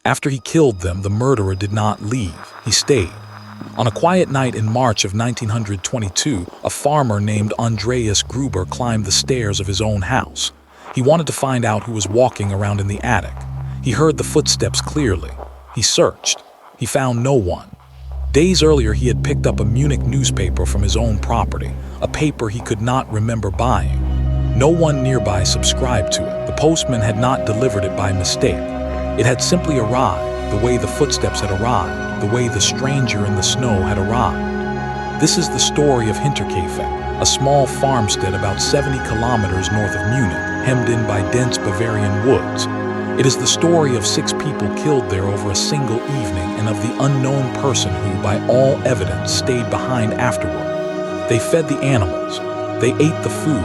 After he killed them, the murderer did not leave. He stayed. On a quiet night in March of 1922, a farmer named Andreas Gruber climbed the stairs of his own house. He wanted to find out who was walking around in the attic. He heard the footsteps clearly. He searched. He found no one. Days earlier, he had picked up a Munich newspaper from his own property, a paper he could not remember buying. No one nearby subscribed to it. The postman had not delivered it by mistake. It had simply arrived, the way the footsteps had arrived, the way the stranger in the snow had arrived. This is the story of Hinterkaifeck, a small farmstead about 70 kilometers north of Munich, hemmed in by dense Bavarian woods. It is the story of 6 people killed there over a single evening and of the unknown person who, by all evidence, stayed behind afterward. They fed the animals. They ate the food.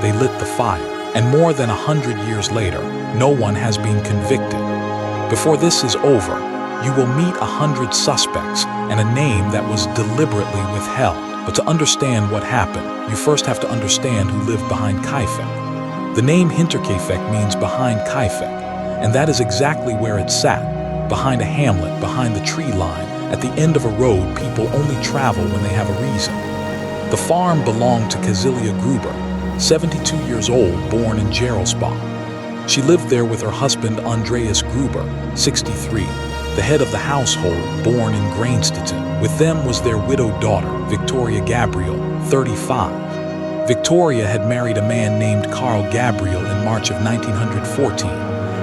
They lit the fire. And more than 100 years later, no one has been convicted. Before this is over, you will meet 100 suspects and a name that was deliberately withheld. But to understand what happened, you first have to understand who lived behind Kaifeck. The name Hinterkaifeck means behind Kaifeck, and that is exactly where it sat, behind a hamlet, behind the tree line, at the end of a road people only travel when they have a reason. The farm belonged to Cecilia Gruber, 72 years old, born in Geroldsbach. She lived there with her husband Andreas Gruber, 63, the head of the household, born in Grainstetten. With them was their widowed daughter, Victoria Gabriel, 35. Victoria had married a man named Karl Gabriel in March of 1914,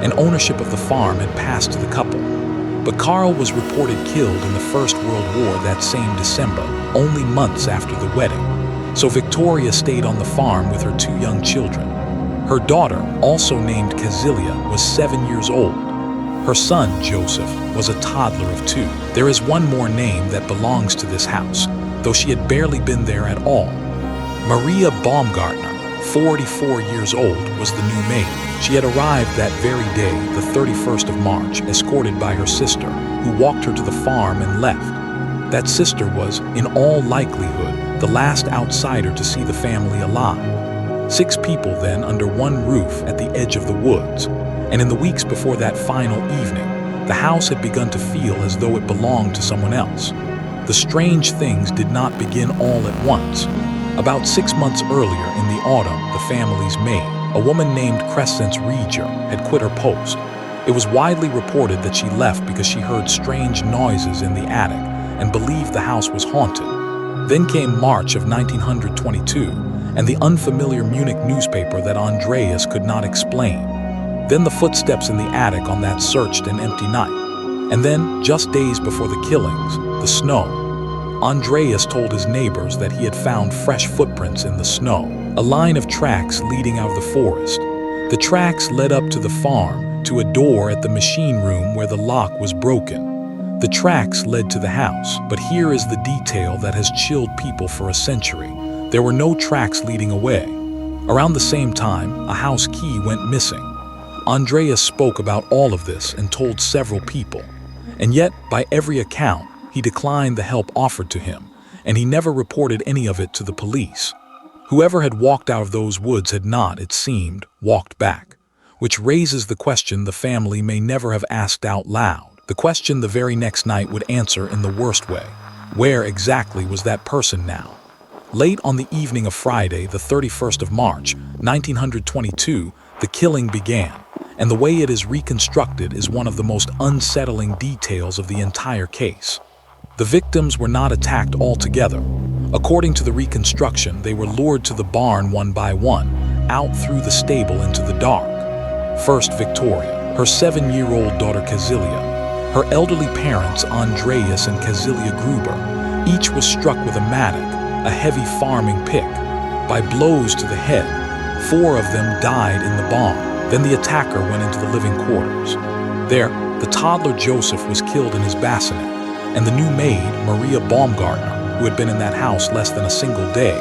and ownership of the farm had passed to the couple. But Karl was reported killed in the First World War that same December, only months after the wedding. So Victoria stayed on the farm with her 2 young children. Her daughter, also named Cecilia, was 7 years old. Her son, Joseph, was a toddler of 2. There is one more name that belongs to this house, though she had barely been there at all. Maria Baumgartner, 44 years old, was the new maid. She had arrived that very day, the 31st of March, escorted by her sister, who walked her to the farm and left. That sister was, in all likelihood, the last outsider to see the family alive. 6 people then under one roof at the edge of the woods, and in the weeks before that final evening, the house had begun to feel as though it belonged to someone else. The strange things did not begin all at once. About 6 months earlier, in the autumn, the family's maid, a woman named Crescence Rieger, had quit her post. It was widely reported that she left because she heard strange noises in the attic and believed the house was haunted. Then came March of 1922, and the unfamiliar Munich newspaper that Andreas could not explain. Then the footsteps in the attic on that searched and empty night. And then, just days before the killings, the snow. Andreas told his neighbors that he had found fresh footprints in the snow, a line of tracks leading out of the forest. The tracks led up to the farm, to a door at the machine room where the lock was broken. The tracks led to the house, but here is the detail that has chilled people for a century. There were no tracks leading away. Around the same time, a house key went missing. Andreas spoke about all of this and told several people. And yet, by every account, he declined the help offered to him, and he never reported any of it to the police. Whoever had walked out of those woods had not, it seemed, walked back, which raises the question the family may never have asked out loud. The question the very next night would answer in the worst way. Where exactly was that person now? Late on the evening of Friday, the 31st of March, 1922, the killing began, and the way it is reconstructed is one of the most unsettling details of the entire case. The victims were not attacked altogether. According to the reconstruction, they were lured to the barn one by one, out through the stable into the dark. First, Victoria, her 7-year-old daughter Cecilia, her elderly parents Andreas and Cecilia Gruber. Each was struck with a mattock, a heavy farming pick, by blows to the head. 4 of them died in the barn. Then the attacker went into the living quarters. There, the toddler Joseph was killed in his bassinet, and the new maid, Maria Baumgartner, who had been in that house less than a single day,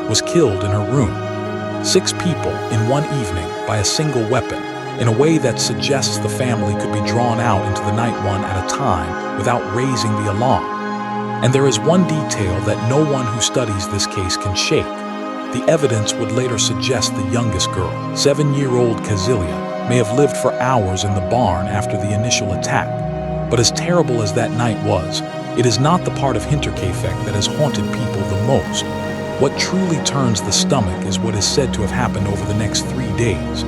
was killed in her room. 6 people in one evening by a single weapon, in a way that suggests the family could be drawn out into the night one at a time without raising the alarm. And there is one detail that no one who studies this case can shake. The evidence would later suggest the youngest girl, 7-year-old Cecilia, may have lived for hours in the barn after the initial attack. But as terrible as that night was, it is not the part of Hinterkaifeck that has haunted people the most. What truly turns the stomach is what is said to have happened over the next 3 days.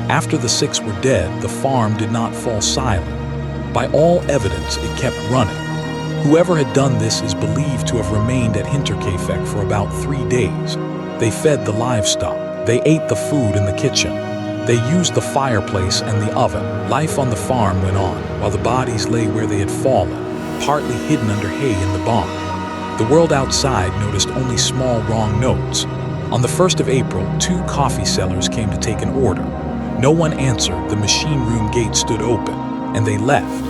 After the 6 were dead, the farm did not fall silent. By all evidence, it kept running. Whoever had done this is believed to have remained at Hinterkaifeck for about 3 days. They fed the livestock. They ate the food in the kitchen. They used the fireplace and the oven. Life on the farm went on, while the bodies lay where they had fallen, partly hidden under hay in the barn. The world outside noticed only small wrong notes. On the 1st of April, 2 coffee sellers came to take an order. No one answered, the machine room gate stood open, and they left.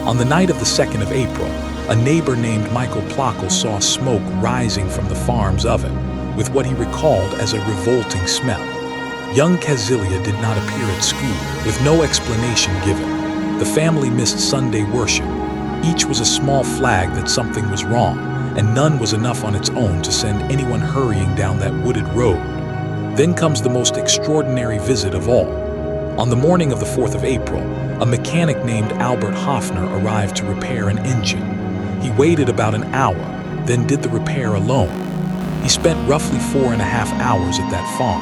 On the night of the 2nd of April, a neighbor named Michael Plockel saw smoke rising from the farm's oven, with what he recalled as a revolting smell. Young Kazilia did not appear at school, with no explanation given. The family missed Sunday worship. Each was a small flag that something was wrong, and none was enough on its own to send anyone hurrying down that wooded road. Then comes the most extraordinary visit of all. On the morning of the 4th of April, a mechanic named Albert Hoffner arrived to repair an engine. He waited about an hour, then did the repair alone. He spent roughly 4.5 hours at that farm,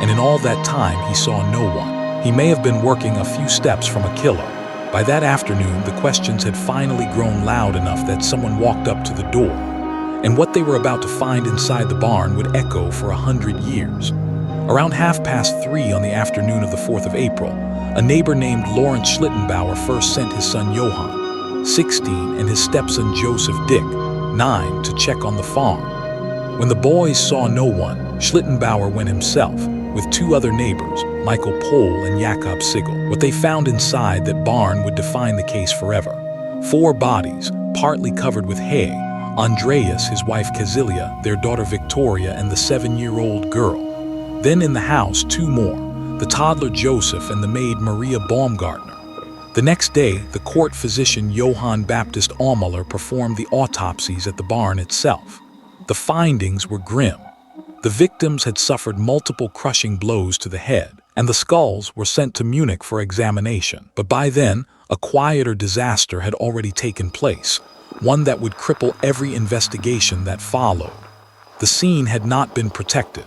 and in all that time he saw no one. He may have been working a few steps from a killer. By that afternoon, the questions had finally grown loud enough that someone walked up to the door, and what they were about to find inside the barn would echo for 100 years. Around 3:30 on the afternoon of the 4th of April, a neighbor named Lawrence Schlittenbauer first sent his son Johann, 16, and his stepson Joseph Dick, 9, to check on the farm. When the boys saw no one, Schlittenbauer went himself, with 2 other neighbors, Michael Pohl and Jakob Sigel. What they found inside that barn would define the case forever. 4 bodies, partly covered with hay: Andreas, his wife Kazilia, their daughter Victoria, and the 7-year-old girl. Then in the house, 2 more, the toddler Joseph and the maid Maria Baumgartner. The next day, the court physician Johann Baptist Aumüller performed the autopsies at the barn itself. The findings were grim. The victims had suffered multiple crushing blows to the head, and the skulls were sent to Munich for examination. But by then, a quieter disaster had already taken place, one that would cripple every investigation that followed. The scene had not been protected.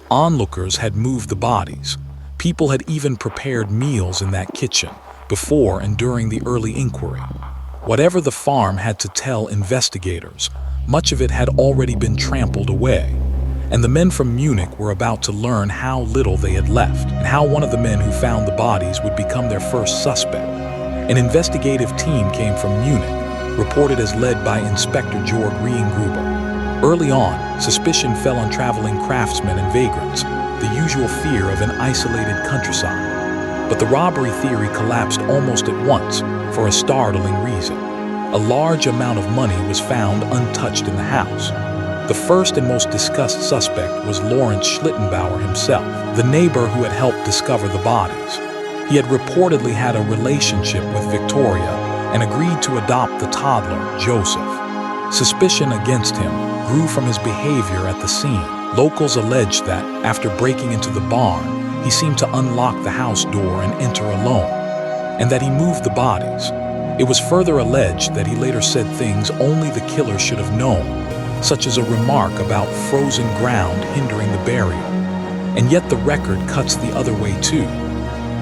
Onlookers had moved the bodies. People had even prepared meals in that kitchen, before and during the early inquiry. Whatever the farm had to tell investigators, much of it had already been trampled away. And the men from Munich were about to learn how little they had left, and how one of the men who found the bodies would become their first suspect. An investigative team came from Munich, reported as led by Inspector Georg Reingruber. Early on, suspicion fell on traveling craftsmen and vagrants, the usual fear of an isolated countryside. But the robbery theory collapsed almost at once, for a startling reason. A large amount of money was found untouched in the house. The first and most discussed suspect was Lawrence Schlittenbauer himself, the neighbor who had helped discover the bodies. He had reportedly had a relationship with Victoria and agreed to adopt the toddler, Joseph. Suspicion against him grew from his behavior at the scene. Locals alleged that, after breaking into the barn, he seemed to unlock the house door and enter alone, and that he moved the bodies. It was further alleged that he later said things only the killer should have known, such as a remark about frozen ground hindering the burial. And yet the record cuts the other way too.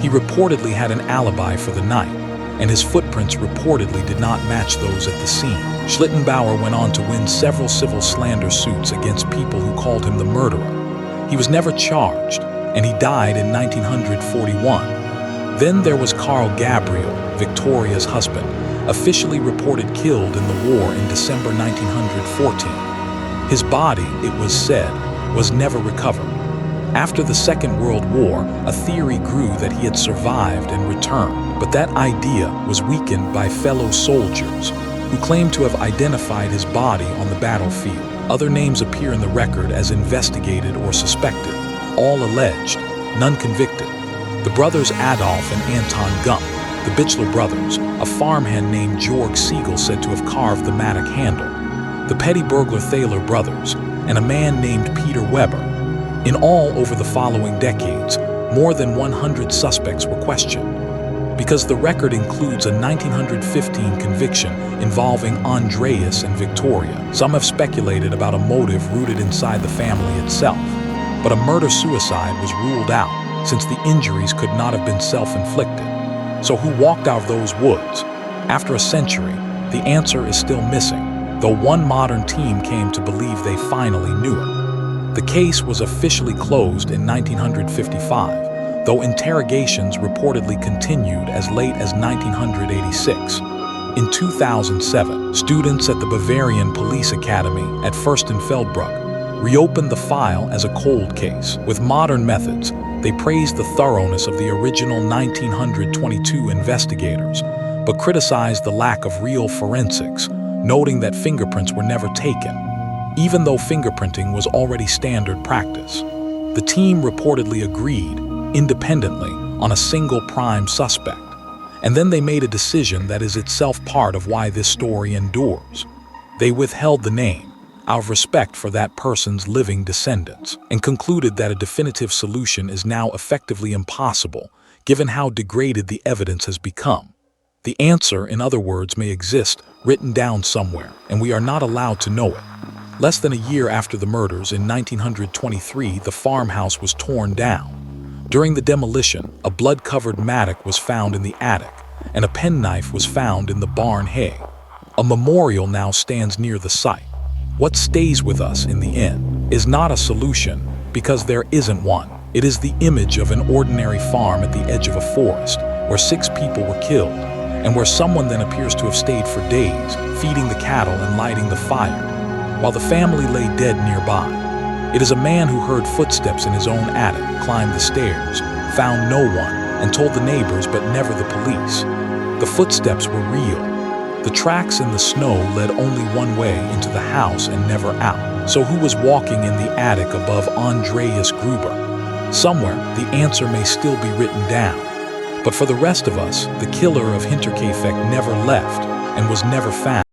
He reportedly had an alibi for the night, and his footprints reportedly did not match those at the scene. Schlittenbauer went on to win several civil slander suits against people who called him the murderer. He was never charged, and he died in 1941. Then there was Karl Gabriel, Victoria's husband, officially reported killed in the war in December 1914. His body, it was said, was never recovered. After the Second World War, a theory grew that he had survived and returned, but that idea was weakened by fellow soldiers who claimed to have identified his body on the battlefield. Other names appear in the record as investigated or suspected, all alleged, none convicted. The brothers Adolf and Anton Gump, the Bichler brothers, a farmhand named Georg Siegel said to have carved the mattock handle, the petty burglar Thaler brothers, and a man named Peter Weber. In all, over the following decades, more than 100 suspects were questioned. because the record includes a 1915 conviction involving Andreas and Victoria. Some have speculated about a motive rooted inside the family itself, but a murder-suicide was ruled out since the injuries could not have been self-inflicted. So who walked out of those woods? After a century, the answer is still missing, though one modern team came to believe they finally knew it. The case was officially closed in 1955, though interrogations reportedly continued as late as 1986. In 2007, students at the Bavarian Police Academy at Fürstenfeldbruck reopened the file as a cold case. With modern methods, they praised the thoroughness of the original 1922 investigators, but criticized the lack of real forensics, noting that fingerprints were never taken, even though fingerprinting was already standard practice. The team reportedly agreed, independently, on a single prime suspect, and then they made a decision that is itself part of why this story endures. They withheld the name, out of respect for that person's living descendants, and concluded that a definitive solution is now effectively impossible, given how degraded the evidence has become. The answer, in other words, may exist, written down somewhere, and we are not allowed to know it. Less than a year after the murders, in 1923, the farmhouse was torn down. During the demolition, a blood-covered mattock was found in the attic, and a penknife was found in the barn hay. A memorial now stands near the site. What stays with us in the end is not a solution, because there isn't one. It is the image of an ordinary farm at the edge of a forest, where 6 people were killed, and where someone then appears to have stayed for days, feeding the cattle and lighting the fire, while the family lay dead nearby. It is a man who heard footsteps in his own attic, climbed the stairs, found no one, and told the neighbors but never the police. The footsteps were real. The tracks in the snow led only one way, into the house and never out. So who was walking in the attic above Andreas Gruber? Somewhere, the answer may still be written down. But for the rest of us, the killer of Hinterkaifeck never left and was never found.